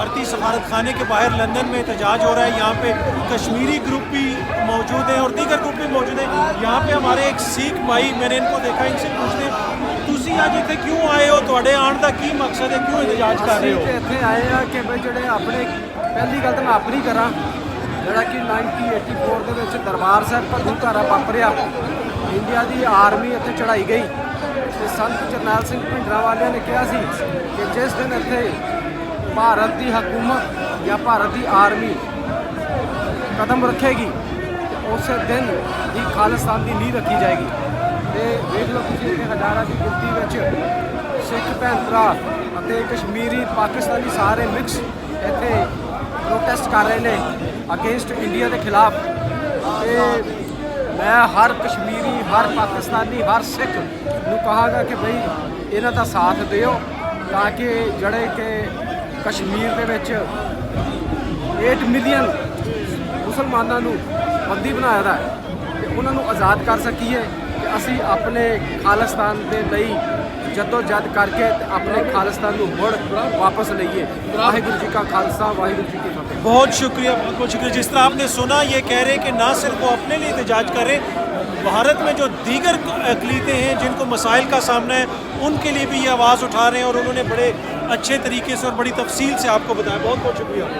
भारतीय सफारत खाने के बाहर लंदन में एहतजाज हो रहा है। यहाँ पे कश्मीरी ग्रुप भी मौजूद हैं और दीगर ग्रुप भी मौजूद हैं। यहाँ पे हमारे एक सिख भाई, मैंने इनको देखा, इनसे पूछते ਤੁਸੀਂ ਅੱਜ ਇੱਥੇ ਕਿਉਂ ਆਏ ਹੋ, ਤੁਹਾਡੇ ਆਉਣ ਦਾ ਕੀ ਮਕਸਦ ਹੈ, ਕਿਉਂ ਇhtਜਾਜ ਕਰ ਰਹੇ ਹੋ? ਅਸੀਂ ਇੱਥੇ ਆਏ ਆ ਕਿ ਬਈ ਜਿਹੜੇ ਆਪਣੇ ਪਹਿਲੀ ਗੱਲ ਤਾਂ ਮੈਂ ਆਪਣੀ ਕਰਾਂ, ਜਿਹੜਾ ਕਿ 1984 ਦੇ ਵਿੱਚ ਦਰਬਾਰ ਸਾਹਿਬ ਘਾਰਾ ਵਾਪਰਿਆ, ਇੰਡੀਆ ਦੀ ਆਰਮੀ ਇੱਥੇ ਚੜਾਈ ਗਈ ਤੇ ਸੰਤ ਜਰਨੈਲ ਸਿੰਘ ਭਿੰਡਰਾਂ ਵਾਲਿਆਂ ਨੇ ਕਿਹਾ ਸੀ ਕਿ ਜਿਸ ਦਿਨ ਇੱਥੇ ਭਾਰਤ ਦੀ ਹਕੂਮਤ ਜਾਂ ਭਾਰਤ ਦੀ ਆਰਮੀ ਕਦਮ ਰੱਖੇਗੀ ਉਸੇ ਦਿਨ ਹੀ ਖਾਲਿਸਤਾਨ ਦੀ ਨੀਂਹ ਰੱਖੀ ਜਾਏਗੀ। ਤੇ ਵੇਖ ਲਓ ਤੁਸੀਂ ਇੱਥੇ ਹਜ਼ਾਰਾਂ ਦੀ ਗਿਣਤੀ ਵਿੱਚ ਸਿੱਖ ਭੈਣ ਭਰਾ ਅਤੇ ਕਸ਼ਮੀਰੀ ਪਾਕਿਸਤਾਨੀ ਸਾਰੇ ਮਿਕਸ ਇੱਥੇ ਪ੍ਰੋਟੈਸਟ ਕਰ ਰਹੇ ਨੇ ਅਗੇਂਸਟ ਇੰਡੀਆ ਦੇ ਖਿਲਾਫ। ਤੇ ਮੈਂ ਹਰ ਕਸ਼ਮੀਰੀ, ਹਰ ਪਾਕਿਸਤਾਨੀ, ਹਰ ਸਿੱਖ ਨੂੰ ਕਹਾਂਗਾ ਕਿ ਬਈ ਇਹਨਾਂ ਦਾ ਸਾਥ ਦਿਓ ਤਾਂ ਕਿ ਜਿਹੜੇ ਕਿ ਕਸ਼ਮੀਰ ਦੇ ਵਿੱਚ 8 ਮਿਲੀਅਨ ਮੁਸਲਮਾਨਾਂ ਨੂੰ ਬੰਦੀ ਬਣਾਇਆ ਦਾ ਤੇ ਉਹਨਾਂ ਨੂੰ ਆਜ਼ਾਦ ਕਰ ਸਕੀਏ ਤੇ ਅਸੀਂ ਆਪਣੇ ਖਾਲਿਸਤਾਨ ਦੇ ਲਈ जद्दोजहद करके अपने खालिस्तान को मुड़ वापस लईए। वाहिगुरू जी का खालसा, वाहिगुरू जी की फतेह। बहुत शुक्रिया, बहुत बहुत शुक्रिया। जिस तरह आपने सुना, ये कह रहे हैं कि ना सिर्फ वो अपने लिए एहतजाज करें, भारत में जो दीगर अक़लीतें हैं जिनको मसाइल का सामना है उनके लिए भी ये आवाज़ उठा रहे हैं और उन्होंने बड़े अच्छे तरीके से और बड़ी तफसील से आपको बताया। बहुत बहुत शुक्रिया।